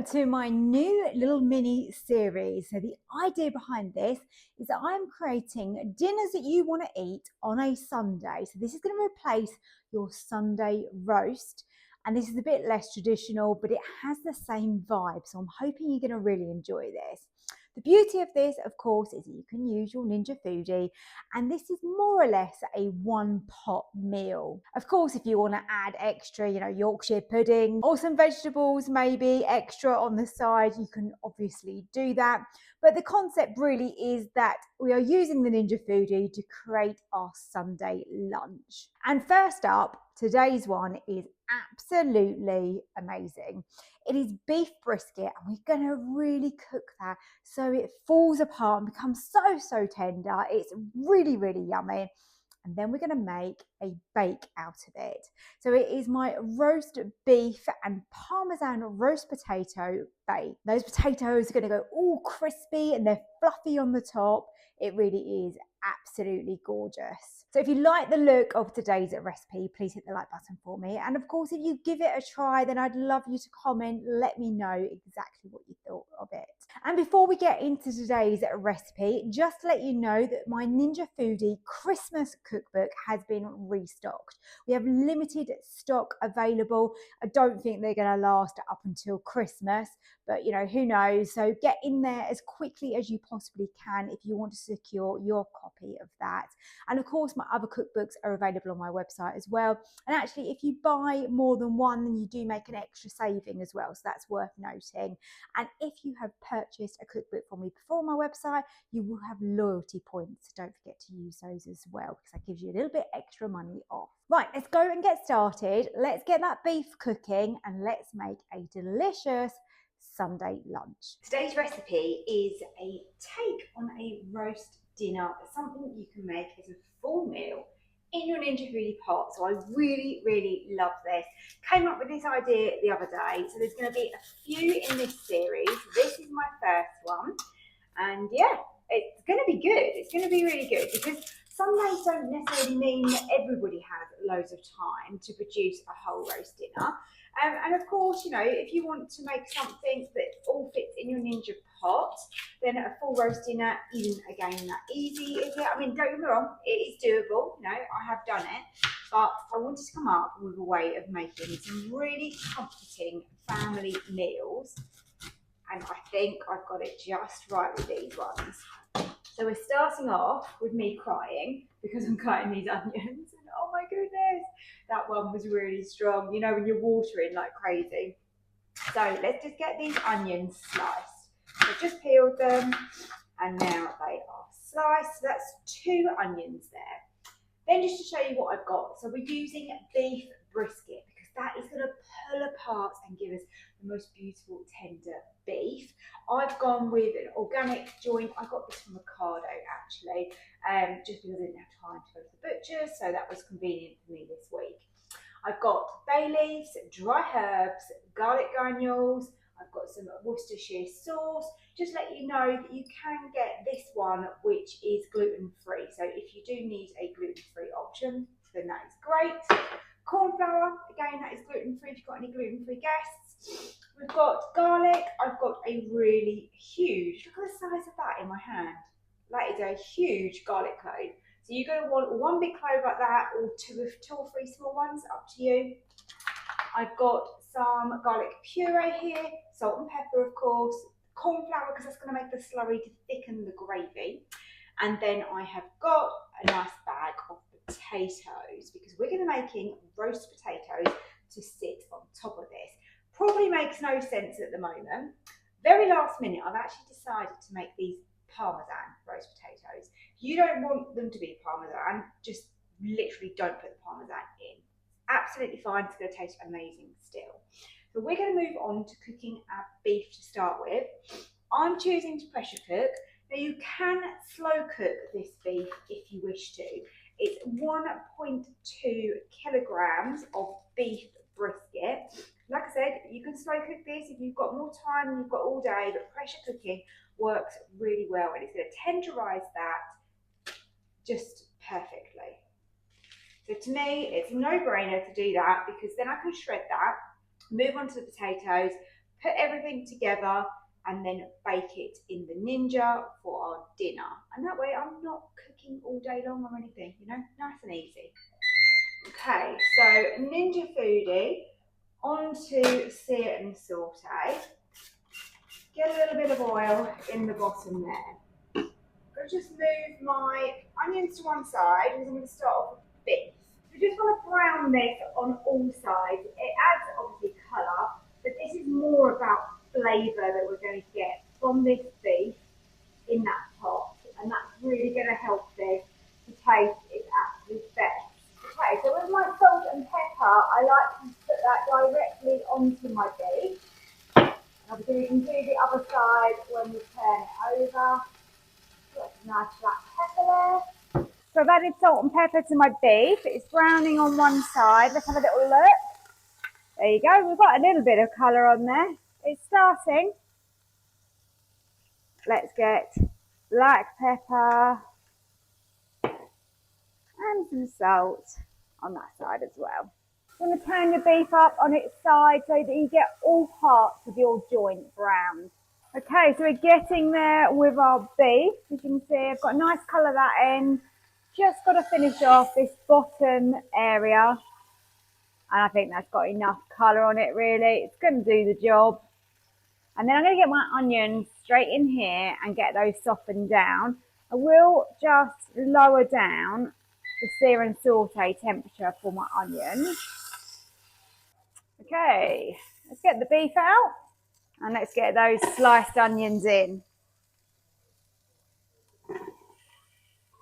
to my new little mini series. So the idea behind this is that I'm creating dinners that you want to eat on a Sunday. So this is going to replace your Sunday roast. And this is a bit less traditional, but it has the same vibe. So I'm hoping you're going to really enjoy this. The beauty of this, of course, is that you can use your Ninja Foodi, and this is more or less a one-pot meal. Of course, if you want to add extra, Yorkshire pudding or some vegetables maybe extra on the side, you can obviously do that. But the concept really is that we are using the Ninja Foodi to create our Sunday lunch. And first up, today's one is absolutely amazing. It is beef brisket, and we're going to really cook that so it falls apart and becomes so tender. It's really yummy. And then we're going to make a bake out of it. So it is my roast beef and Parmesan roast potato bake. Those potatoes are going to go all crispy and they're fluffy on the top. It really is absolutely gorgeous. So if you like the look of today's recipe, please hit the like button for me. And of course, if you give it a try, then I'd love you to comment, let me know exactly what you thought of it. And before we get into today's recipe, just to let you know that my Ninja Foodi Christmas cookbook has been restocked. We have limited stock available. I don't think they're going to last up until Christmas, but who knows? So get in there as quickly as you possibly can if you want to secure your copy of that. And of course, my other cookbooks are available on my website as well. And actually, if you buy more than one, then you do make an extra saving as well. So that's worth noting. And if you have purchased a cookbook from me before on my website, you will have loyalty points. So don't forget to use those as well, because that gives you a little bit extra money off. Right, let's go and get started. Let's get that beef cooking and let's make a delicious Sunday lunch. Today's recipe is a take on a roast dinner, something you can make as a full meal in your Ninja Foodi pot. So I really love this. Came up with this idea the other day. So there's going to be a few in this series. This is my first one. And yeah, it's going to be good. It's going to be really good because Sundays don't necessarily mean that everybody has loads of time to produce a whole roast dinner. And of course, if you want to make something that all fits in your Ninja pot, then a full roast dinner isn't again that easy, is it? I mean, don't get me wrong, it is doable. I have done it, but I wanted to come up with a way of making some really comforting family meals, and I think I've got it just right with these ones. So we're starting off with me crying because I'm cutting these onions, and oh my goodness, that one was really strong. When you're watering like crazy. So let's just get these onions sliced. So I've just peeled them, and now they are sliced. So that's 2 onions there. Then just to show you what I've got. So we're using beef brisket because that is going to pull apart and give us the most beautiful tender beef. I've gone with an organic joint. I got this from Ocado actually, just because I didn't have time to go to the butcher, so that was convenient for me this week. I've got bay leaves, dry herbs, garlic granules. I've got some Worcestershire sauce. Just let you know that you can get this one, which is gluten-free. So if you do need a gluten-free option, then that is great. Corn flour, again, that is gluten-free if you've got any gluten-free guests. We've got garlic. I've got a really huge, look at the size of that in my hand. That is a huge garlic clove. So you're going to want 1 big clove like that, or two or 3 small ones, up to you. I've got some garlic puree here, salt and pepper of course, corn flour because that's going to make the slurry to thicken the gravy. And then I have got a nice bag of potatoes because we're going to be making roast potatoes to sit on top of this. Probably makes no sense at the moment. Very last minute, I've actually decided to make these Parmesan roast potatoes. If you don't want them to be Parmesan, just literally don't put the Parmesan in. Absolutely fine, it's going to taste amazing still. So we're going to move on to cooking our beef to start with. I'm choosing to pressure cook. Now you can slow cook this beef if you wish to. It's 1.2 kilograms of beef brisket. Like I said, you can slow cook this if you've got more time and you've got all day, but pressure cooking works really well and it's going to tenderize that just perfectly. So to me, it's a no-brainer to do that because then I can shred that, move on to the potatoes, put everything together and then bake it in the Ninja for our dinner. And that way I'm not cooking all day long or anything, you know, nice and easy. Okay, so Ninja Foodi onto sear and saute. Get a little bit of oil in the bottom there. I'm going to just move my onions to one side because I'm going to start off with beef. We just want to brown this on all sides. It adds obviously colour, but this is more about flavour that we're going to get from this beef in that pot, and that's really going to help this to taste its absolute best. Okay, so with my salt and pepper, I like to put that directly onto my beef. Obviously we can do the other side when we turn it over. Got some nice black pepper there. So I've added salt and pepper to my beef. It's browning on one side. Let's have a little look. There you go. We've got a little bit of colour on there. It's starting. Let's get black pepper and some salt on that side as well. You want to turn your beef up on its side so that you get all parts of your joint browned. Okay, so we're getting there with our beef. As you can see, I've got a nice colour that end. Just got to finish off this bottom area. And I think that's got enough colour on it, really. It's going to do the job. And then I'm going to get my onions straight in here and get those softened down. I will just lower down the sear and saute temperature for my onions. Okay, let's get the beef out and let's get those sliced onions in.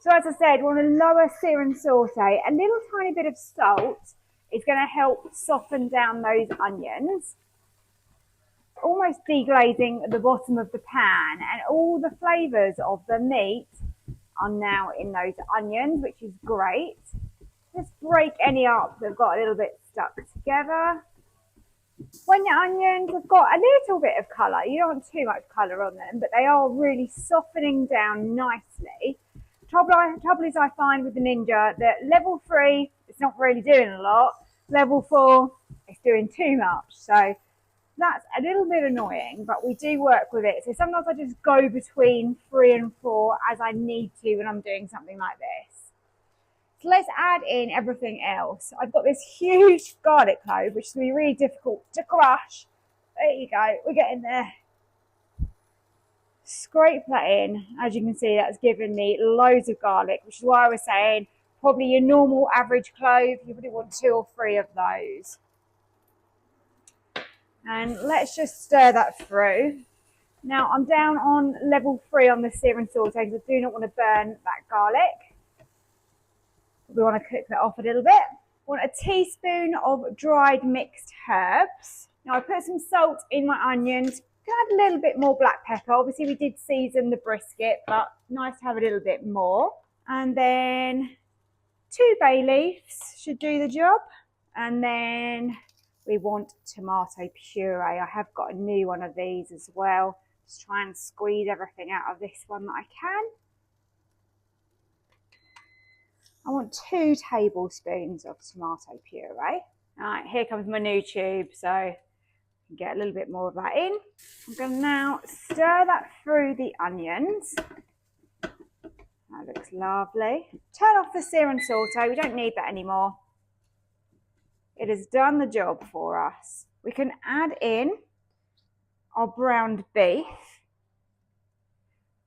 So as I said, we want to lower sear and saute. A little tiny bit of salt is going to help soften down those onions. Almost deglazing the bottom of the pan, and all the flavours of the meat are now in those onions, which is great. Just break any up that have got a little bit stuck together. When your onions have got a little bit of colour, you don't want too much colour on them, but they are really softening down nicely. Trouble is I find with the Ninja that level 3, it's not really doing a lot. Level 4, it's doing too much. So that's a little bit annoying, but we do work with it. So sometimes I just go between 3 and 4 as I need to when I'm doing something like this. So let's add in everything else. I've got this huge garlic clove, which is going to be really difficult to crush. There you go, we're getting there. Scrape that in. As you can see, that's given me loads of garlic, which is why I was saying probably your normal average clove, you probably want 2 or 3 of those. And let's just stir that through. Now I'm down on level 3 on the sear and saute because I do not want to burn that garlic. We want to cook that off a little bit. I want a teaspoon of dried mixed herbs. Now I put some salt in my onions. Can add a little bit more black pepper. Obviously we did season the brisket, but nice to have a little bit more. And then 2 bay leaves should do the job. And then we want tomato puree. I have got a new one of these as well. Just try and squeeze everything out of this one that I can. I want 2 tablespoons of tomato puree. All right, here comes my new tube, so I can get a little bit more of that in. I'm going to now stir that through the onions. That looks lovely. Turn off the sear and saute. We don't need that anymore. It has done the job for us. We can add in our browned beef.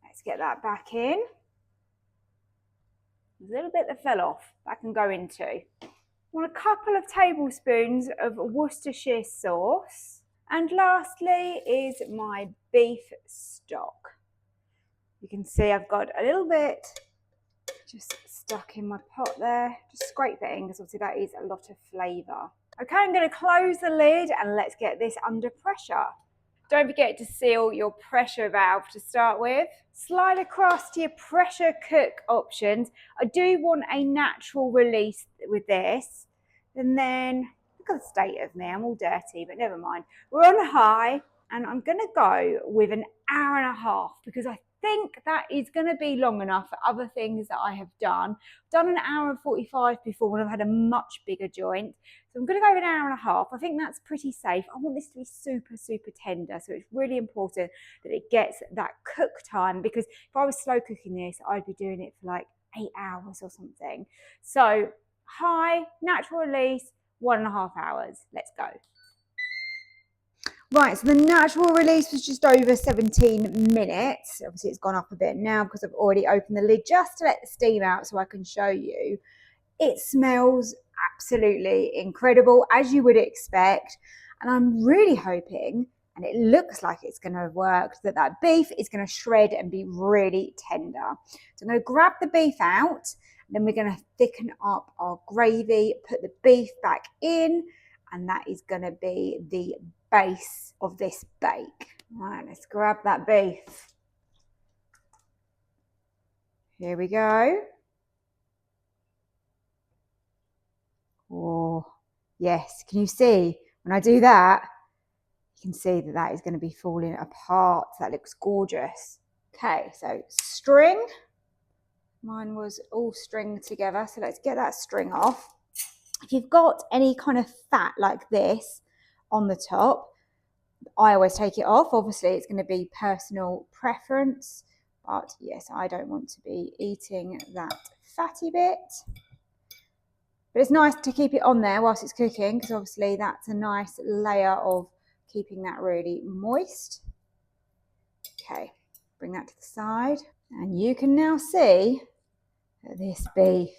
Let's get that back in. There's a little bit that fell off, that can go into. I want a couple of tablespoons of Worcestershire sauce. And lastly is my beef stock. You can see I've got a little bit just stuck in my pot there. Just scrape that in because obviously that is a lot of flavour. Okay, I'm going to close the lid and let's get this under pressure. Don't forget to seal your pressure valve to start with. Slide across to your pressure cook options. I do want a natural release with this. And then, look at the state of me, I'm all dirty, but never mind. We're on high and I'm going to go with an hour and a half because I think that is going to be long enough for other things that I have done. I've done an hour and 45 before when I've had a much bigger joint. So I'm going to go an hour and a half. I think that's pretty safe. I want this to be super, super tender. So it's really important that it gets that cook time, because if I was slow cooking this, I'd be doing it for like 8 hours or something. So high, natural release, 1.5 hours. Let's go. Right, so the natural release was just over 17 minutes. Obviously, it's gone up a bit now because I've already opened the lid just to let the steam out so I can show you. It smells absolutely incredible, as you would expect. And I'm really hoping, and it looks like it's going to have worked, that that beef is going to shred and be really tender. So I'm going to grab the beef out, then we're going to thicken up our gravy, put the beef back in, and that is going to be the base of this bake. Right, let's grab that beef. Here we go. Oh, yes. Can you see when I do that? You can see that that is going to be falling apart. That looks gorgeous. Okay, so string. Mine was all stringed together, so let's get that string off. If you've got any kind of fat like this on the top, I always take it off. Obviously, it's going to be personal preference, but yes, I don't want to be eating that fatty bit. But it's nice to keep it on there whilst it's cooking, because obviously that's a nice layer of keeping that really moist. Okay, bring that to the side. And you can now see that this beef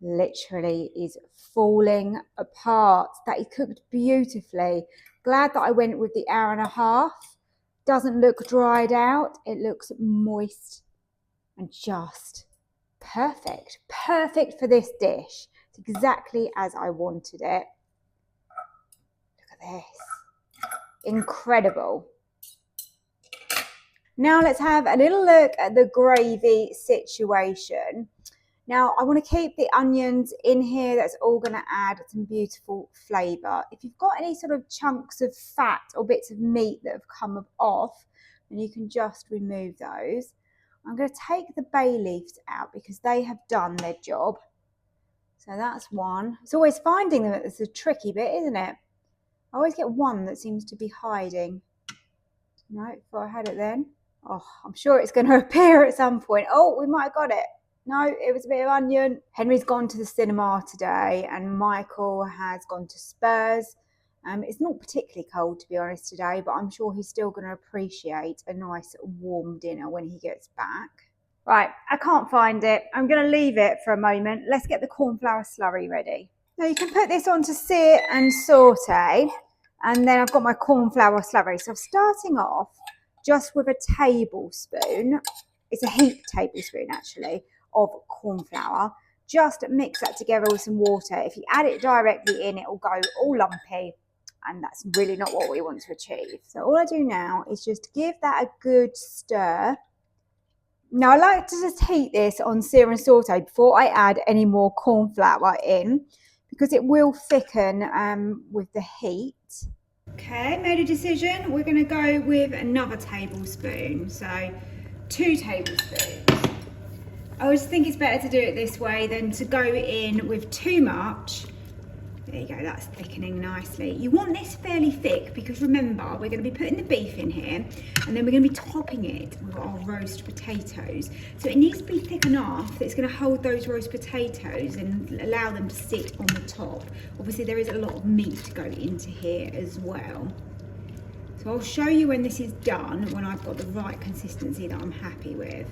literally is falling apart. That is cooked beautifully. Glad that I went with the hour and a half. Doesn't look dried out. It looks moist and just perfect. Perfect for this dish. It's exactly as I wanted it. Look at this. Incredible. Now let's have a little look at the gravy situation. Now I want to keep the onions in here. That's all going to add some beautiful flavour. If you've got any sort of chunks of fat or bits of meat that have come off, then you can just remove those. I'm going to take the bay leaves out because they have done their job. So that's one. It's always finding them that's a tricky bit, isn't it? I always get one that seems to be hiding. No, thought I had it then. Oh, I'm sure it's going to appear at some point. Oh, we might have got it. No, it was a bit of onion. Henry's gone to the cinema today and Michael has gone to Spurs. It's not particularly cold, to be honest, today, but I'm sure he's still going to appreciate a nice warm dinner when he gets back. Right, I can't find it. I'm going to leave it for a moment. Let's get the cornflour slurry ready. Now you can put this on to sear and saute, and then I've got my cornflour slurry. So I'm starting off just with a tablespoon. It's a heaped tablespoon actually of corn flour. Just mix that together with some water. If you add it directly in, it will go all lumpy, and that's really not what we want to achieve. So all I do now is just give that a good stir. Now I like to just heat this on sear and saute before I add any more corn flour in, because it will thicken with the heat. Okay, made a decision. We're going to go with another tablespoon, so 2 tablespoons. I always think it's better to do it this way than to go in with too much. There you go, that's thickening nicely. You want this fairly thick because remember, we're going to be putting the beef in here and then we're going to be topping it with our roast potatoes. So it needs to be thick enough that it's going to hold those roast potatoes and allow them to sit on the top. Obviously there is a lot of meat to go into here as well. So I'll show you when this is done, when I've got the right consistency that I'm happy with.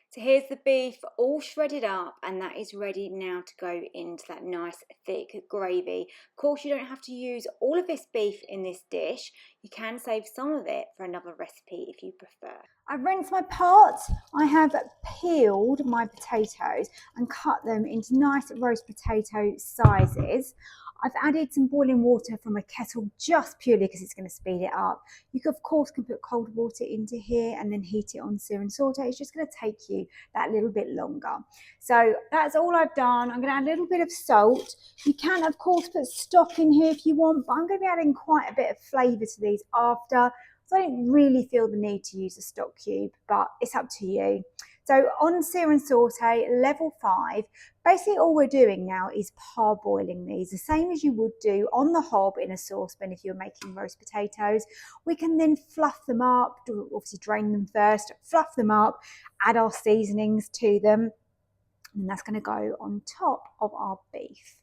So here's the beef all shredded up, and that is ready now to go into that nice thick gravy. Of course, you don't have to use all of this beef in this dish. You can save some of it for another recipe if you prefer. I've rinsed my pot. I have peeled my potatoes and cut them into nice roast potato sizes. I've added some boiling water from a kettle just purely because it's going to speed it up. You of course can put cold water into here and then heat it on sear and saute. It's just going to take you that little bit longer. So that's all I've done. I'm going to add a little bit of salt. You can of course put stock in here if you want, but I'm going to be adding quite a bit of flavour to these after. So I don't really feel the need to use a stock cube, but it's up to you. So on sear and saute, level 5, basically all we're doing now is parboiling these, the same as you would do on the hob in a saucepan if you're making roast potatoes. We can then fluff them up, obviously drain them first, fluff them up, add our seasonings to them, and that's going to go on top of our beef.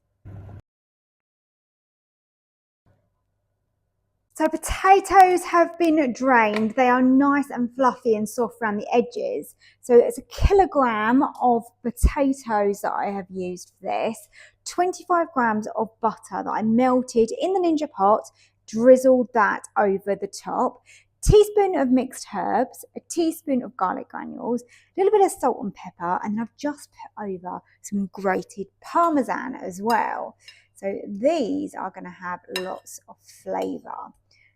So potatoes have been drained. They are nice and fluffy and soft around the edges. So it's a kilogram of potatoes that I have used for this, 25 grams of butter that I melted in the Ninja pot, drizzled that over the top, teaspoon of mixed herbs, a teaspoon of garlic granules, a little bit of salt and pepper, and I've just put over some grated Parmesan as well. So these are going to have lots of flavour.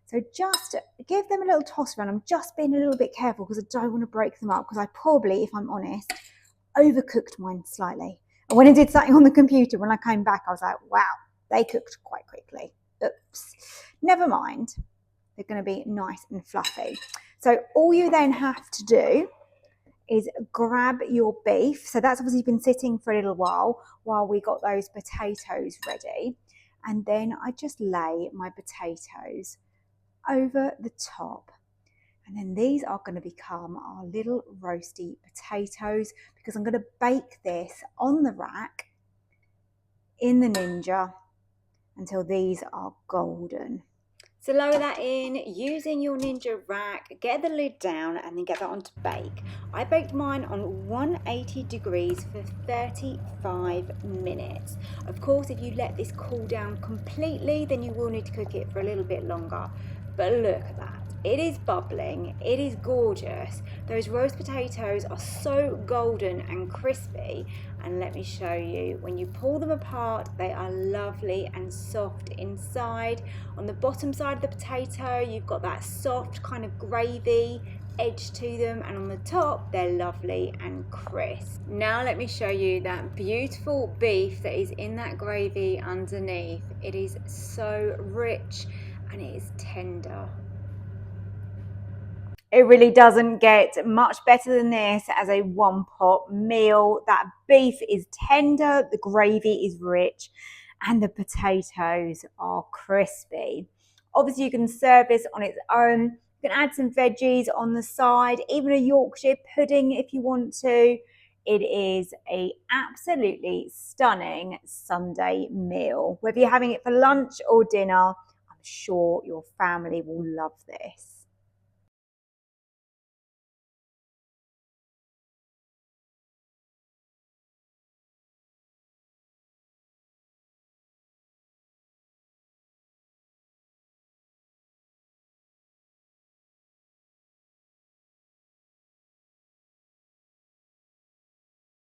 So just give them a little toss around. I'm just being a little bit careful because I don't want to break them up, because I probably, if I'm honest, overcooked mine slightly. And when I did something on the computer, when I came back, I was like, wow, they cooked quite quickly. Oops, never mind. They're going to be nice and fluffy. So all you then have to do is grab your beef. So that's obviously been sitting for a little while we got those potatoes ready. And then I just lay my potatoes over the top. And then these are going to become our little roasty potatoes, because I'm going to bake this on the rack in the Ninja until these are golden. So lower that in using your Ninja rack, get the lid down and then get that on to bake. I baked mine on 180 degrees for 35 minutes. Of course, if you let this cool down completely, then you will need to cook it for a little bit longer. But look at that. It is bubbling, it is gorgeous. Those roast potatoes are so golden and crispy. And let me show you, when you pull them apart, they are lovely and soft inside. On the bottom side of the potato, you've got that soft kind of gravy edge to them, and on the top, they're lovely and crisp. Now let me show you that beautiful beef that is in that gravy underneath. It is so rich and it is tender. It really doesn't get much better than this as a one pot meal. That beef is tender, the gravy is rich, and the potatoes are crispy. Obviously, you can serve this on its own. You can add some veggies on the side, even a Yorkshire pudding if you want to. It is an absolutely stunning Sunday meal. Whether you're having it for lunch or dinner, I'm sure your family will love this.